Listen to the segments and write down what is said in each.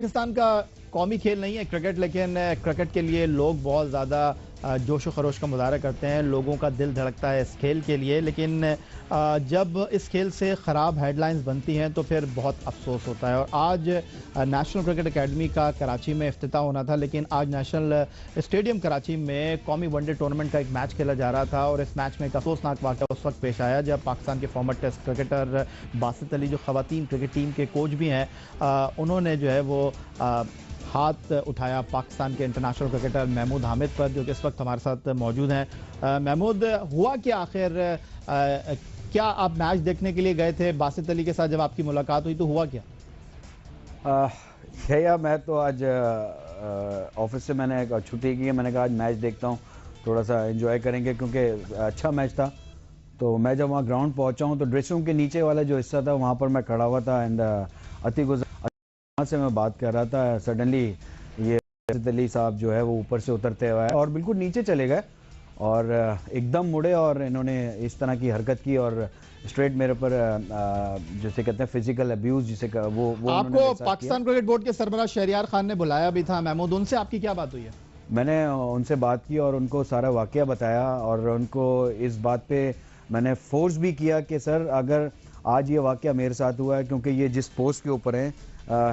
पाकिस्तान का कौमी खेल नहीं है क्रिकेट, लेकिन क्रिकेट के लिए लोग बहुत ज़्यादा जोश व खरोश का मुजाहरा करते हैं। लोगों का दिल धड़कता है इस खेल के लिए, लेकिन जब इस खेल से ख़राब हेडलाइंस बनती हैं तो फिर बहुत अफसोस होता है। और आज नेशनल क्रिकेट एकेडमी का कराची में इफ्तिताह होना था, लेकिन आज नेशनल स्टेडियम कराची में कौमी वनडे टूर्नामेंट का एक मैच खेला जा रहा था और इस मैच में एक अफसोसनाक वाक़या उस वक्त पेश आया जब पाकिस्तान के former test cricketer Basit Ali, जो ख़वातीन क्रिकेट टीम के कोच भी हैं, उन्होंने जो है वो हाथ उठाया पाकिस्तान के इंटरनेशनल क्रिकेटर महमूद हामिद पर, जो कि इस वक्त हमारे साथ मौजूद हैं। महमूद, हुआ क्या आखिर? क्या आप मैच देखने के लिए गए थे बासित अली के साथ? जब आपकी मुलाकात हुई तो हुआ क्या? या मैं तो आज ऑफिस से मैंने छुट्टी की है। मैंने कहा आज मैच देखता हूँ, थोड़ा सा एंजॉय करेंगे क्योंकि अच्छा मैच था। तो मैं जब वहाँ ग्राउंड पहुँचा हूँ तो ड्रेसिंग रूम के नीचे वाला जो हिस्सा था वहाँ पर मैं खड़ा हुआ था एंड वहाँ से मैं बात कर रहा था। सडनली ये बासित अली साहब जो है वो ऊपर से उतरते हुए और बिल्कुल नीचे चले गए और एकदम मुड़े और इन्होंने इस तरह की हरकत की और स्ट्रेट मेरे पर जिसे कहते हैं फिजिकल अब्यूज, जिसे वो आपको पाकिस्तान क्रिकेट बोर्ड के सरबराह शहरियार खान ने बुलाया भी था महमूद, उनसे आपकी क्या बात हुई है? मैंने उनसे बात की और उनको सारा वाकया बताया और उनको इस बात पे मैंने फोर्स भी किया कि सर अगर आज ये वाकया मेरे साथ हुआ है, क्योंकि ये जिस पोस्ट के ऊपर हैं,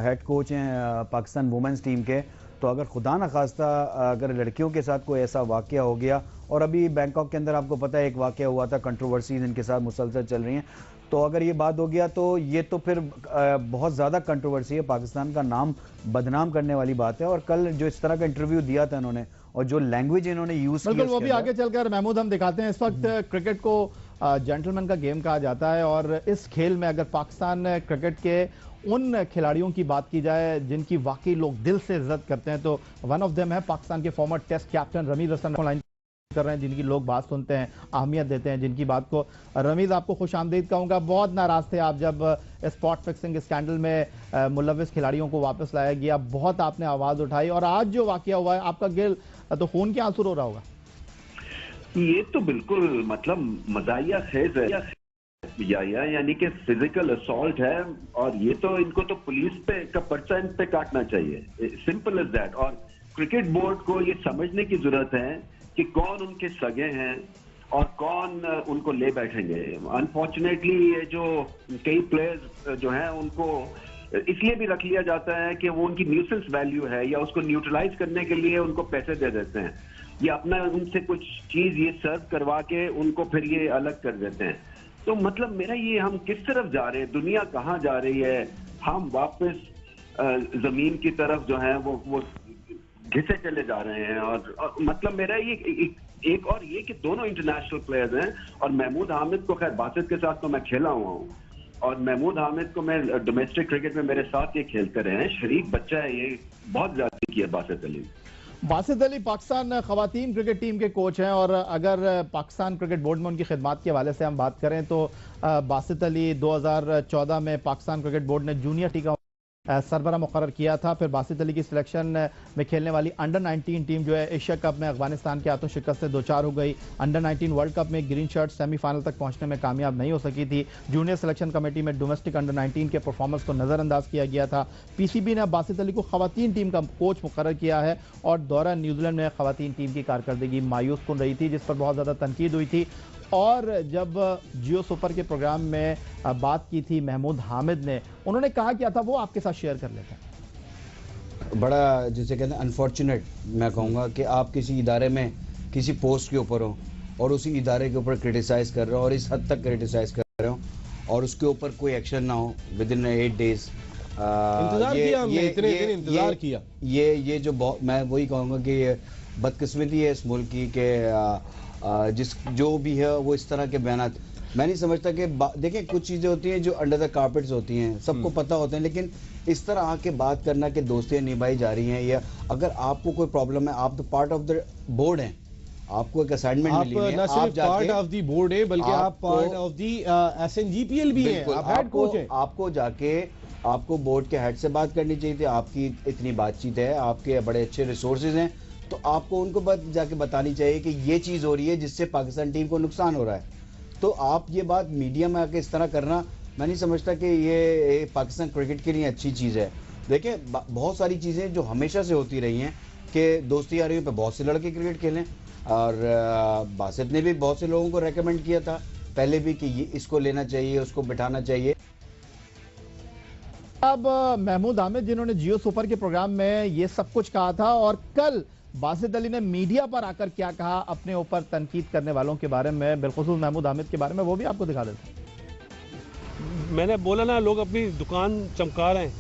हेड कोच हैं पाकिस्तान वुमेन्स टीम के, तो अगर खुदा न खास्ता अगर लड़कियों के साथ कोई ऐसा वाकया हो गया, और अभी बैंकॉक के अंदर आपको पता है एक वाकया हुआ था, कंट्रोवर्सीज इनके साथ मुसलसल चल रही हैं, तो अगर ये बात हो गया तो ये तो फिर बहुत ज़्यादा कंट्रोवर्सी है, पाकिस्तान का नाम बदनाम करने वाली बात है। और कल जो इस तरह का इंटरव्यू दिया था इन्होंने और जो लैंग्वेज इन्होंने यूज़ की, बिल्कुल वो भी आगे चलकर महमूद हम दिखाते हैं। इस वक्त क्रिकेट को जेंटलमैन का गेम कहा जाता है और इस खेल में अगर पाकिस्तान क्रिकेट के उन खिलाड़ियों की बात की जाए जिनकी वाकई लोग दिल से इज्जत करते हैं तो वन ऑफ देम है पाकिस्तान के former test captain Ramiz Hasan line कर रहे हैं, जिनकी लोग बात सुनते हैं, अहमियत देते हैं जिनकी बात को। रमीज, आपको खुश आमदीद कहूँगा। बहुत नाराज थे आप जब स्पॉट फिक्सिंग स्कैंडल में मुलविस खिलाड़ियों को वापस लाया गया, बहुत आपने आवाज़ उठाई और आज जो वाकया हुआ है आपका दिल तो खून के आंसू रो रहा होगा। ये तो बिल्कुल मतलब मजाया खेज है यानी कि फिजिकल असॉल्ट है और ये तो इनको तो पुलिस पे का पर्चा इन पे काटना चाहिए, सिंपल एज दैट। और क्रिकेट बोर्ड को ये समझने की जरूरत है कि कौन उनके सगे हैं और कौन उनको ले बैठेंगे। अनफॉर्चुनेटली ये जो कई प्लेयर्स जो हैं उनको इसलिए भी रख लिया जाता है कि वो उनकी न्यूसेंस वैल्यू है या उसको न्यूट्रलाइज करने के लिए उनको पैसे दे देते हैं या अपना उनसे कुछ चीज ये सर्व करवा के उनको फिर ये अलग कर देते हैं। तो मतलब मेरा ये, हम किस तरफ जा रहे हैं, दुनिया कहाँ जा रही है? हम वापस जमीन की तरफ जो है वो घिसे चले जा रहे हैं। और मतलब मेरा ये एक और ये कि दोनों इंटरनेशनल प्लेयर्स हैं और महमूद हामिद को, खैर बासित के साथ तो मैं खेला हुआ हूँ और महमूद हामिद को मैं डोमेस्टिक क्रिकेट में मेरे साथ ये खेलते रहे हैं, शरीफ बच्चा है, ये बहुत ज्यादा किया बासित अली। बासित अली पाकिस्तान ख़वातीन क्रिकेट टीम के कोच हैं और अगर पाकिस्तान क्रिकेट बोर्ड में उनकी खिदमात के हवाले से हम बात करें तो बासित अली 2014 में पाकिस्तान क्रिकेट बोर्ड ने जूनियर टी का सरबरा मुकर्रर किया था। फिर बासित अली की सिलेक्शन में खेलने वाली अंडर 19 टीम जो है एशिया कप में अफगानिस्तान के हाथों शिकस्त से 2-4 हो गई। अंडर 19 वर्ल्ड कप में ग्रीन शर्ट सेमीफाइनल तक पहुंचने में कामयाब नहीं हो सकी थी। जूनियर सिलेक्शन कमेटी में डोमेस्टिक अंडर 19 के परफॉर्मेंस को नज़रअंदाज किया गया था। पीसीबी ने बासित अली को खवातीन टीम का कोच मुकर्रर किया है और दौरा न्यूजीलैंड में खवातीन टीम की कारकर्दगी मायूस कन रही थी, जिस पर बहुत ज़्यादा तनकीद हुई थी। और जब जियो सुपर के प्रोग्राम में बात की थी महमूद हामिद ने, उन्होंने कहा क्या था वो आपके साथ शेयर कर लेते हैं। बड़ा जिसे कहते हैं अनफॉर्चुनेट मैं कहूँगा कि आप किसी इदारे में किसी पोस्ट के ऊपर हो और उसी इदारे के ऊपर क्रिटिसाइज़ कर रहे हो और इस हद तक क्रिटिसाइज़ कर रहे हो और उसके ऊपर कोई एक्शन ना हो विद इन 8 डेज। इंतजार किया ये जो मैं वही कहूँगा कि ये बदकिस्मती है इस मुल्क की कि जिस जो भी है वो इस तरह के बयान। मैं नहीं समझता कि देखें कुछ चीज़ें होती हैं जो अंडर द कारपेट्स होती हैं, सबको पता होता है, लेकिन इस तरह आके बात करना कि दोस्तियाँ निभाई जा रही हैं या अगर आपको कोई प्रॉब्लम है, आप तो पार्ट ऑफ द बोर्ड हैं, आपको एक असाइनमेंट मिली है, आप सिर्फ पार्ट ऑफ द बोर्ड है बल्कि आप पार्ट ऑफ द एसएनजीपीएल भी हैं, आप हेड कोच हैं। आपको जाके आपको बोर्ड के हेड से बात करनी चाहिए थी। आपकी इतनी बातचीत है, आपके बड़े अच्छे रिसोर्सेज हैं, तो आपको उनको जाके बतानी चाहिए कि ये चीज़ हो रही है जिससे पाकिस्तान टीम को नुकसान हो रहा है। तो आप ये बात मीडिया में आके इस तरह करना, मैं नहीं समझता कि ये पाकिस्तान क्रिकेट के लिए अच्छी चीज़ है। देखिए बहुत सारी चीज़ें जो हमेशा से होती रही हैं कि दोस्ती यारियों पे बहुत से लड़के क्रिकेट खेलें, और बासित ने भी बहुत से लोगों को रेकमेंड किया था पहले भी कि ये इसको लेना चाहिए, उसको बिठाना चाहिए। अब महमूद आमिर जिन्होंने जियो सुपर के प्रोग्राम में ये सब कुछ कहा था, और कल बासित अली ने मीडिया पर आकर क्या कहा अपने ऊपर तनकीद करने वालों के बारे में, बिलखुसूस महमूद आमिर के बारे में, वो भी आपको दिखा देते हैं। मैंने बोला ना, लोग अपनी दुकान चमका रहे हैं,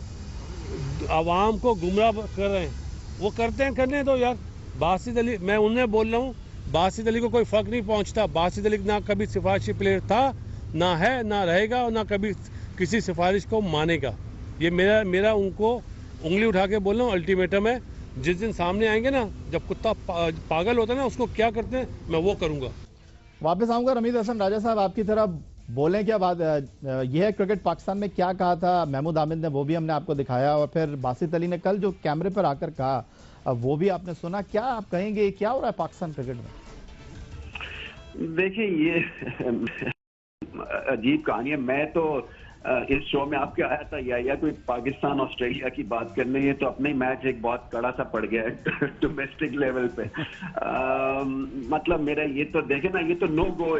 आवाम को गुमराह कर रहे हैं, वो करते हैं, करने दो यार। बासित अली, मैं उन्हें बोल रहा हूँ, बासित अली को कोई फर्क नहीं पहुंचता। बासित अली ना कभी सिफारिशी प्लेयर था, ना है, ना रहेगा, और ना कभी किसी सिफारिश को मानेगा। ये मेरा उनको उंगली उठा के बोल रहा हूँ, अल्टीमेटम है। जिस दिन सामने आएंगे ना, जब कुत्ता पागल होता है ना, उसको क्या करते हैं मैं वो करूंगा। वापस आऊंगा रमीज हसन राजा साहब आपकी तरफ, बोलें क्या बात। यह है क्रिकेट पाकिस्तान में क्या कहा था महमूद आमिर ने, वो भी हमने आपको दिखाया, और फिर बासित अली ने कल जो कैमरे पर आकर कहा वो भी आपने सुना। क्या आप कहेंगे, क्या हो रहा है पाकिस्तान क्रिकेट में? देखिए, ये अजीब कहानी है। मैं तो इस शो में आपके आया था या कोई पाकिस्तान ऑस्ट्रेलिया की बात करनी है, तो अपने ही मैच एक बहुत कड़ा सा पड़ गया है डोमेस्टिक लेवल पे। मतलब मेरा ये तो देखे ना, ये तो नो गो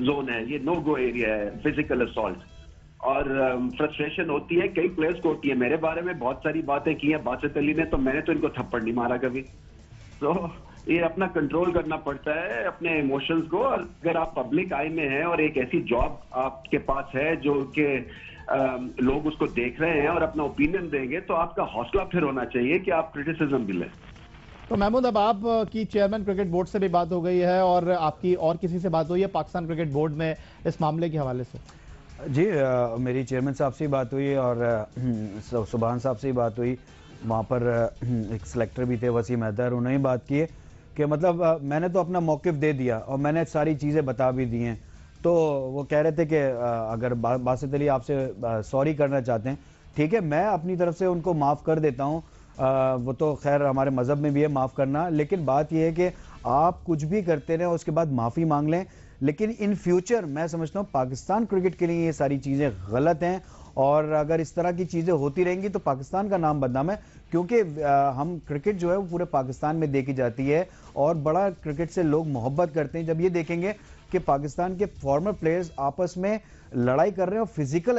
जोन है, ये नो गो एरिया है, फिजिकल असॉल्ट। और फ्रस्ट्रेशन होती है, कई प्लेयर्स को होती है। मेरे बारे में बहुत सारी बातें की हैं बासित अली ने, तो मैंने तो इनको थप्पड़ नहीं मारा कभी। तो ये अपना कंट्रोल करना पड़ता है अपने इमोशंस को। और अगर आप पब्लिक आई में हैं और एक ऐसी जॉब आपके पास है जो कि लोग उसको देख रहे हैं और अपना ओपिनियन देंगे, तो आपका हौसला फिर होना चाहिए कि आप क्रिटिसिज्म भी लें। तो महमूद, अब आप की चेयरमैन क्रिकेट बोर्ड से भी बात हो गई है, और आपकी और किसी से बात हुई है पाकिस्तान क्रिकेट बोर्ड में इस मामले के हवाले से? जी, मेरी चेयरमैन साहब से ही बात हुई और सुभान साहब से ही बात हुई। वहाँ पर एक सेलेक्टर भी थे, वसीम हैदर, उन्होंने ही बात की है कि मतलब मैंने तो अपना मौक़िफ़ दे दिया और मैंने सारी चीज़ें बता भी दी हैं। तो वो कह रहे थे कि अगर बासित अली आपसे सॉरी करना चाहते हैं, ठीक है, मैं अपनी तरफ से उनको माफ़ कर देता हूँ। वो तो खैर हमारे मज़हब में भी है माफ़ करना, लेकिन बात यह है कि आप कुछ भी करते रहें उसके बाद माफ़ी मांग लें। लेकिन इन फ्यूचर मैं समझता हूँ पाकिस्तान क्रिकेट के लिए ये सारी चीज़ें गलत हैं, और अगर इस तरह की चीज़ें होती रहेंगी तो पाकिस्तान का नाम बदनाम है। क्योंकि हम क्रिकेट जो है वो पूरे पाकिस्तान में देखी जाती है और बड़ा क्रिकेट से लोग मोहब्बत करते हैं। जब ये देखेंगे कि पाकिस्तान के फॉर्मर प्लेयर्स आपस में लड़ाई कर रहे हैं और फिजिकल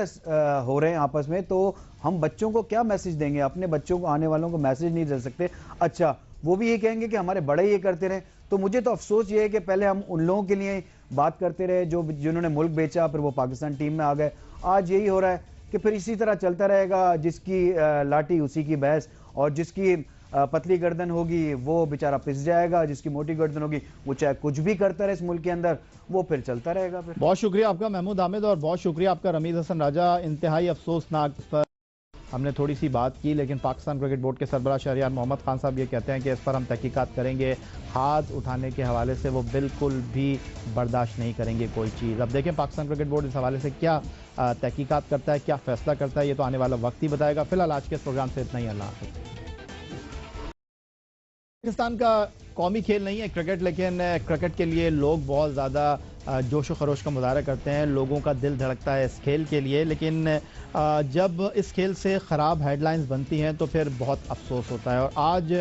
हो रहे हैं आपस में, तो हम बच्चों को क्या मैसेज देंगे? अपने बच्चों को, आने वालों को मैसेज नहीं दे सकते। अच्छा, वो भी ये कहेंगे कि हमारे बड़े ये करते रहे। तो मुझे तो अफसोस ये है कि पहले हम उन लोगों के लिए बात करते रहे जिन्होंने मुल्क बेचा, फिर वो पाकिस्तान टीम में आ गए। आज यही हो रहा है कि फिर इसी तरह चलता रहेगा, जिसकी लाठी उसी की भैंस, और जिसकी पतली गर्दन होगी वो बेचारा पिस जाएगा, जिसकी मोटी गर्दन होगी वो चाहे कुछ भी करता रहे इस मुल्क के अंदर, वो फिर चलता रहेगा। फिर बहुत शुक्रिया आपका महमूद आमिर, और बहुत शुक्रिया आपका रमीज हसन राजा। इंतहाई अफसोसनाक पर हमने थोड़ी सी बात की, लेकिन पाकिस्तान क्रिकेट बोर्ड के सरबराह शहरियार मोहम्मद खान साहब ये कहते हैं कि इस पर हम तहकीकात करेंगे। हाथ उठाने के हवाले से वो बिल्कुल भी बर्दाश्त नहीं करेंगे कोई चीज़। अब देखें पाकिस्तान क्रिकेट बोर्ड इस हवाले से क्या तहकीकात करता है, क्या फैसला करता है, ये तो आने वाला वक्त ही बताएगा। फिलहाल आज के इस प्रोग्राम से इतना ही। अल्लाह हाफ़िज़। पाकिस्तान का कौमी खेल नहीं है क्रिकेट, लेकिन क्रिकेट के लिए लोग बहुत ज़्यादा जोश व खरोश का मुजाहरा करते हैं, लोगों का दिल धड़कता है इस खेल के लिए। लेकिन जब इस खेल से ख़राब हेडलाइंस बनती हैं तो फिर बहुत अफसोस होता है। और आज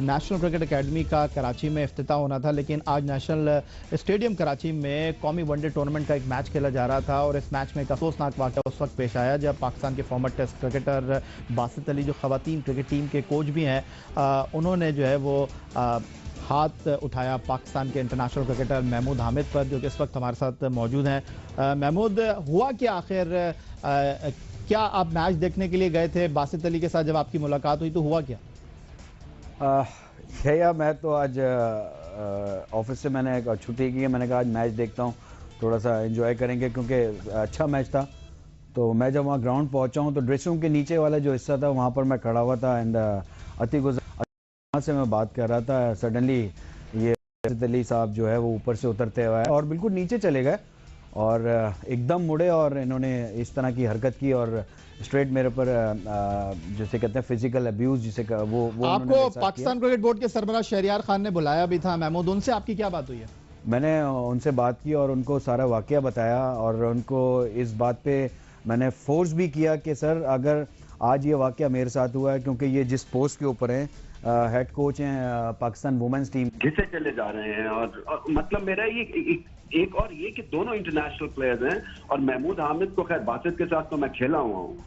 नेशनल क्रिकेट एकेडमी का कराची में इफ्तिताह होना था, लेकिन आज नेशनल स्टेडियम कराची में कौमी वनडे टूर्नामेंट का एक मैच खेला जा रहा था, और इस मैच में एक अफसोसनाक वाक़या उस वक्त पेश आया जब पाकिस्तान के former test cricketer Basit Ali, जो ख़वातीन क्रिकेट टीम के कोच भी हैं, उन्होंने जो है वो हाथ उठाया पाकिस्तान के इंटरनेशनल क्रिकेटर महमूद हामिद पर, जो कि इस वक्त हमारे साथ मौजूद हैं। महमूद, हुआ क्या आखिर? क्या आप मैच देखने के लिए गए थे बासित अली के साथ? जब आपकी मुलाकात हुई तो हुआ क्या? भैया, मैं तो आज ऑफिस से मैंने छुट्टी की है। मैंने कहा आज मैच देखता हूँ, थोड़ा सा एंजॉय करेंगे, क्योंकि अच्छा मैच था। तो मैं जब वहाँ ग्राउंड पहुँचा हूँ तो ड्रेसिंग रूम के नीचे वाला जो हिस्सा था वहाँ पर मैं खड़ा हुआ था, एंड से मैं बात कर रहा था। सडनली ये बासित अली साहब जो है वो ऊपर से उतरते हुए और बिल्कुल नीचे चले गए और एकदम मुड़े और इन्होंने इस तरह की हरकत की और स्ट्रेट मेरे पर जिसे कहते हैं फिजिकल अब्यूज, जिसे वो आपको पाकिस्तान क्रिकेट बोर्ड के सरबराह शहरियार खान ने बुलाया भी था महमूद, उनसे आपकी क्या बात हुई है? मैंने उनसे बात की और उनको सारा वाकया बताया, और उनको इस बात पे मैंने फोर्स भी किया कि सर, अगर आज ये वाकया मेरे साथ हुआ है क्योंकि ये जिस पोस्ट के ऊपर हैं, हेड कोच हैं पाकिस्तान वुमेन्स टीम। घिसे चले जा रहे हैं और मतलब मेरा ये एक और ये कि दोनों इंटरनेशनल प्लेयर्स हैं और महमूद हामिद को, खैर बासित के साथ तो मैं खेला हुआ हूँ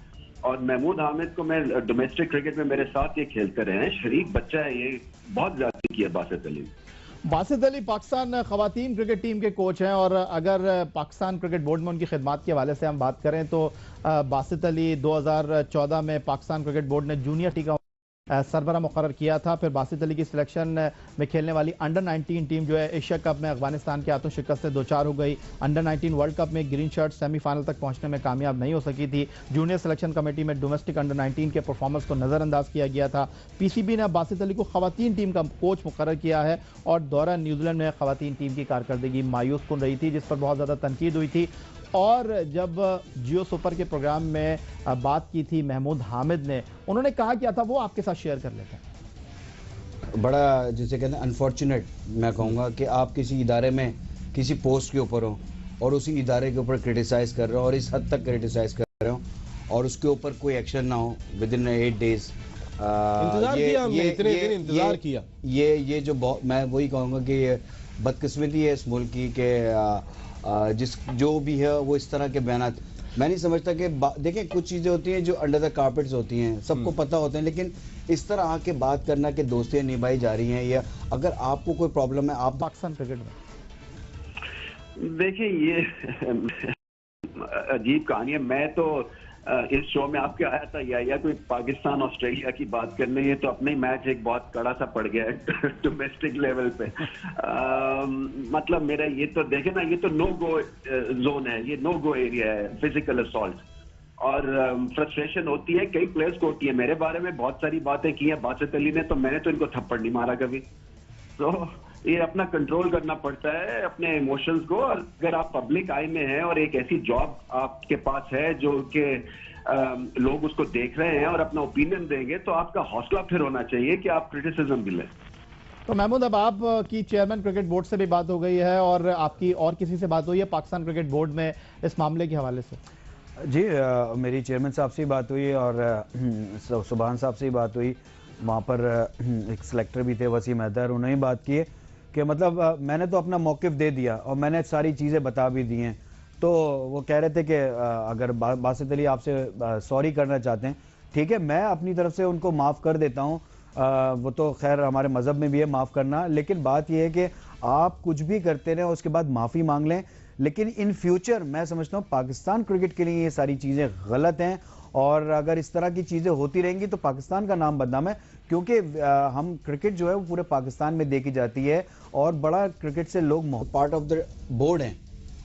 और महमूद हामिद को मैं डोमेस्टिक क्रिकेट में मेरे साथ ये खेलते रहे हैं। शरीफ बच्चा है, ये बहुत ज्यादा किया बासित अली। बासित अली पाकिस्तान खवातीन क्रिकेट टीम के कोच हैं और अगर पाकिस्तान क्रिकेट बोर्ड में उनकी खिदमात के हवाले से हम बात करें तो बासित अली 2014 में पाकिस्तान क्रिकेट बोर्ड ने जूनियर टी का सरबरा मुकर्रर किया था। फिर बासित अली की सिलेक्शन में खेलने वाली अंडर 19 टीम जो है एशिया कप में अफगानिस्तान के हाथों शिकस्त से 2-4 हो गई। अंडर 19 वर्ल्ड कप में ग्रीन शर्ट सेमीफाइनल तक पहुंचने में कामयाब नहीं हो सकी थी। जूनियर सिलेक्शन कमेटी में डोमेस्टिक अंडर 19 के परफॉर्मेंस को नज़रअंदाज किया गया था। पीसीबी ने बासित अली को खवातीन टीम का कोच मुकर्रर किया है और दौरा न्यूजीलैंड में खवातीन टीम की कारकर्दगी मायूस कुन रही थी, जिस पर बहुत ज़्यादा तनकीद हुई थी। और जब जियो सुपर के प्रोग्राम में बात की थी महमूद हामिद ने, उन्होंने कहा क्या था वो आपके साथ शेयर कर लेते हैं। बड़ा जिसे कहते हैं अनफॉर्चुनेट मैं कहूँगा कि आप किसी इदारे में किसी पोस्ट के ऊपर हो और उसी इदारे के ऊपर क्रिटिसाइज़ कर रहे हो और इस हद तक क्रिटिसाइज़ कर रहे हो और उसके ऊपर कोई एक्शन ना हो विद इन 8 डेज। इंतजार किया ये जो मैं वही कहूँगा कि ये बदकिस्मती है इस मुल्क की कि जिस जो भी है वो इस तरह के बयान। मैं नहीं समझता कि देखें कुछ चीज़ें होती हैं जो अंडर द कारपेट्स होती हैं, सबको पता होते हैं, लेकिन इस तरह आके बात करना कि दोस्तियां निभाई जा रही हैं या अगर आपको कोई प्रॉब्लम है आप पाकिस्तान क्रिकेट में देखिए ये अजीब कहानी है। मैं तो इस शो में आपके आया था या कोई पाकिस्तान ऑस्ट्रेलिया की बात करनी है तो अपने ही मैच एक बहुत कड़ा सा पड़ गया है डोमेस्टिक लेवल पे। मतलब मेरा ये तो देखे ना, ये तो नो गो जोन है, ये नो गो एरिया है, फिजिकल असॉल्ट। और फ्रस्ट्रेशन होती है, कई प्लेयर्स को होती है। मेरे बारे में बहुत सारी बातें की हैं बासित अली ने, तो मैंने तो इनको थप्पड़ नहीं मारा कभी। तो ये अपना कंट्रोल करना पड़ता है अपने इमोशंस को। और अगर आप पब्लिक आई में हैं और एक ऐसी जॉब आपके पास है जो कि लोग उसको देख रहे हैं और अपना ओपिनियन देंगे, तो आपका हौसला फिर होना चाहिए कि आप क्रिटिसिज्म भी लें। तो महमूद, अब आपकी चेयरमैन क्रिकेट बोर्ड से भी बात हो गई है और आपकी और किसी से बात हुई है पाकिस्तान क्रिकेट बोर्ड में इस मामले के हवाले से? जी मेरी चेयरमैन साहब से ही बात हुई और सुभान साहब से ही बात हुई। वहाँ पर एक सिलेक्टर भी थे वसीम हैदर, उन्होंने ही बात की है कि मतलब मैंने तो अपना मौक़िफ़ दे दिया और मैंने सारी चीज़ें बता भी दी हैं। तो वो कह रहे थे कि अगर बासित अली आपसे सॉरी करना चाहते हैं, ठीक है, मैं अपनी तरफ से उनको माफ़ कर देता हूँ। वो तो खैर हमारे मज़हब में भी है माफ़ करना, लेकिन बात यह है कि आप कुछ भी करते रहें उसके बाद माफ़ी मांग लें। लेकिन इन फ्यूचर मैं समझता हूँ पाकिस्तान क्रिकेट के लिए ये सारी चीज़ें गलत हैं और अगर इस तरह की चीज़ें होती रहेंगी तो पाकिस्तान का नाम बदनाम है, क्योंकि हम क्रिकेट जो है वो पूरे पाकिस्तान में देखी जाती है और बड़ा क्रिकेट से लोग पार्ट ऑफ द बोर्ड हैं।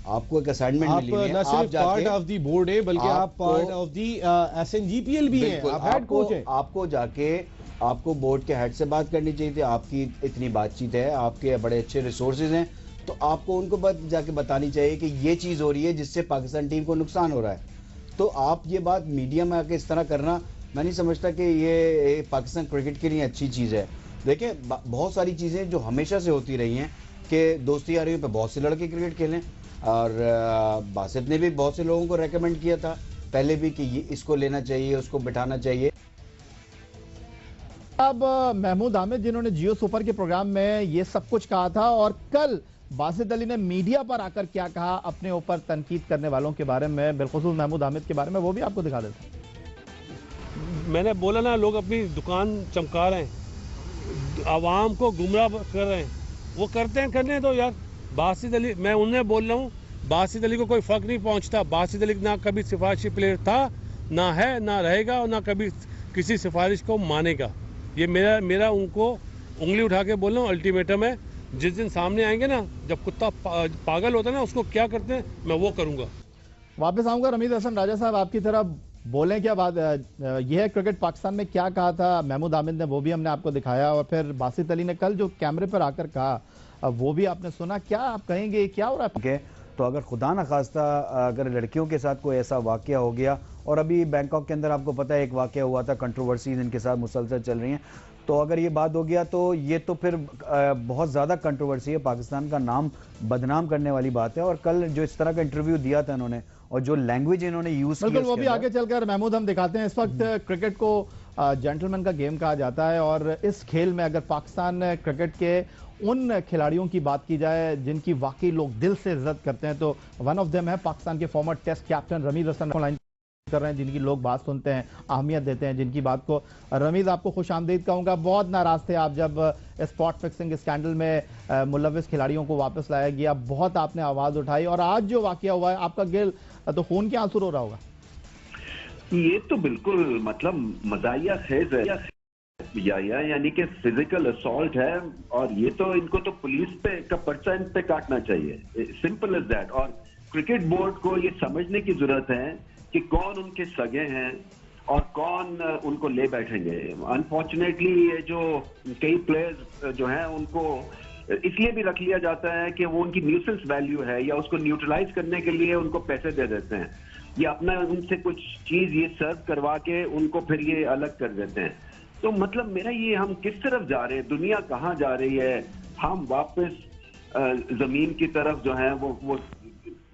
आपको एक असाइनमेंट मिली है, आप न सिर्फ पार्ट ऑफ द बोर्ड है बल्कि आप पार्ट ऑफ द एसएनजीपीएल भी हैं, आप हेड कोच हैं। आपको जाके आपको बोर्ड के हेड से बात करनी चाहिए थी। आपकी इतनी बातचीत है, आपके बड़े अच्छे रिसोर्सेज हैं, तो आपको उनको जाके बतानी चाहिए कि ये चीज़ हो रही है जिससे पाकिस्तान टीम को नुकसान हो रहा है। तो आप ये बात मीडिया में आके इस तरह करना, मैं नहीं समझता कि ये पाकिस्तान क्रिकेट के लिए अच्छी चीज़ है। देखिए बहुत सारी चीज़ें जो हमेशा से होती रही हैं कि दोस्ती यारियों पे बहुत से लड़के क्रिकेट खेलें और बासित ने भी बहुत से लोगों को रेकमेंड किया था पहले भी कि ये इसको लेना चाहिए, उसको बिठाना चाहिए। अब महमूद हामिद जिन्होंने जियो सुपर के प्रोग्राम में ये सब कुछ कहा था और कल बासित अली ने मीडिया पर आकर क्या कहा अपने ऊपर तनकीद करने वालों के बारे में, बिलखुसूस महमूद हामिद के बारे में, वो भी आपको दिखा देते हैं। मैंने बोला ना, लोग अपनी दुकान चमका रहे हैं, आवाम को गुमराह कर रहे हैं, वो करते हैं, करने दो यार। बासित अली, मैं उन्हें बोल रहा हूँ, बासित अली को कोई फ़र्क नहीं पहुँचता। बासित अली ना कभी सिफारिशी प्लेयर था, ना है, ना रहेगा और ना कभी किसी सिफारिश को मानेगा। ये मेरा उनको उंगली उठा के बोल रहा हूँ, अल्टीमेटम है। जिस दिन सामने आएंगे ना, जब कुत्ता पागल होता है ना, उसको क्या करते हैं मैं वो करूँगा। वापस आऊँगा रमीज हसन राजा साहब आपकी तरफ, बोलें क्या बात। यह है क्रिकेट पाकिस्तान में क्या कहा था महमूद हामिद ने, वो भी हमने आपको दिखाया और फिर बासित अली ने कल जो कैमरे पर आकर कहा वो भी आपने सुना। क्या आप कहेंगे क्या हो रहा है? तो अगर खुदा न खास्ता अगर लड़कियों के साथ कोई ऐसा वाकया हो गया और अभी बैंकॉक के अंदर आपको पता है एक वाकया हुआ था, कंट्रोवर्सीज इनके साथ मुसलसल चल रही हैं। तो अगर ये बात हो गया तो ये तो फिर बहुत ज़्यादा कंट्रोवर्सी है, पाकिस्तान का नाम बदनाम करने वाली बात है। और कल जो इस तरह का इंटरव्यू दिया था इन्होंने और जो लैंग्वेज इन्होंने यूज़ किया, बिल्कुल वो भी आगे चलकर महमूद हम दिखाते हैं। इस वक्त क्रिकेट को जेंटलमैन का गेम कहा जाता है और इस खेल में अगर पाकिस्तान क्रिकेट के उन खिलाड़ियों की बात की जाए जिनकी वाकई लोग दिल से इज्जत करते हैं तो वन ऑफ देम है पाकिस्तान के former test captain Ramiz Hasan line कर रहे हैं, जिनकी लोग बात सुनते हैं, अहमियत देते हैं जिनकी बात को। रमीज, आपको खुशामदीद कहूंगा। बहुत नाराज थे आप जब स्पॉट फिक्सिंग स्कैंडल में मुलविस खिलाड़ियों को वापस लाया गया, बहुत आपने आवाज उठाई और आज जो वाकया हुआ है आपका गिल तो खून के आंसू रो रहा होगा। ये तो बिल्कुल मतलब मजाया खेज है यानी कि फिजिकल असॉल्ट है और ये तो इनको तो पुलिस पे का पर्चा इन पे काटना चाहिए, सिंपल एज दैट। और क्रिकेट बोर्ड को ये समझने की जरूरत है कि कौन उनके सगे हैं और कौन उनको ले बैठेंगे। अनफॉर्चुनेटली ये जो कई प्लेयर्स जो हैं उनको इसलिए भी रख लिया जाता है कि वो उनकी न्यूसेंस वैल्यू है या उसको न्यूट्रलाइज करने के लिए उनको पैसे दे देते हैं या अपना उनसे कुछ चीज ये सर्व करवा के उनको फिर ये अलग कर देते हैं। तो मतलब मेरा ये, हम किस तरफ जा रहे हैं, दुनिया कहाँ जा रही है? हम वापस जमीन की तरफ जो है वो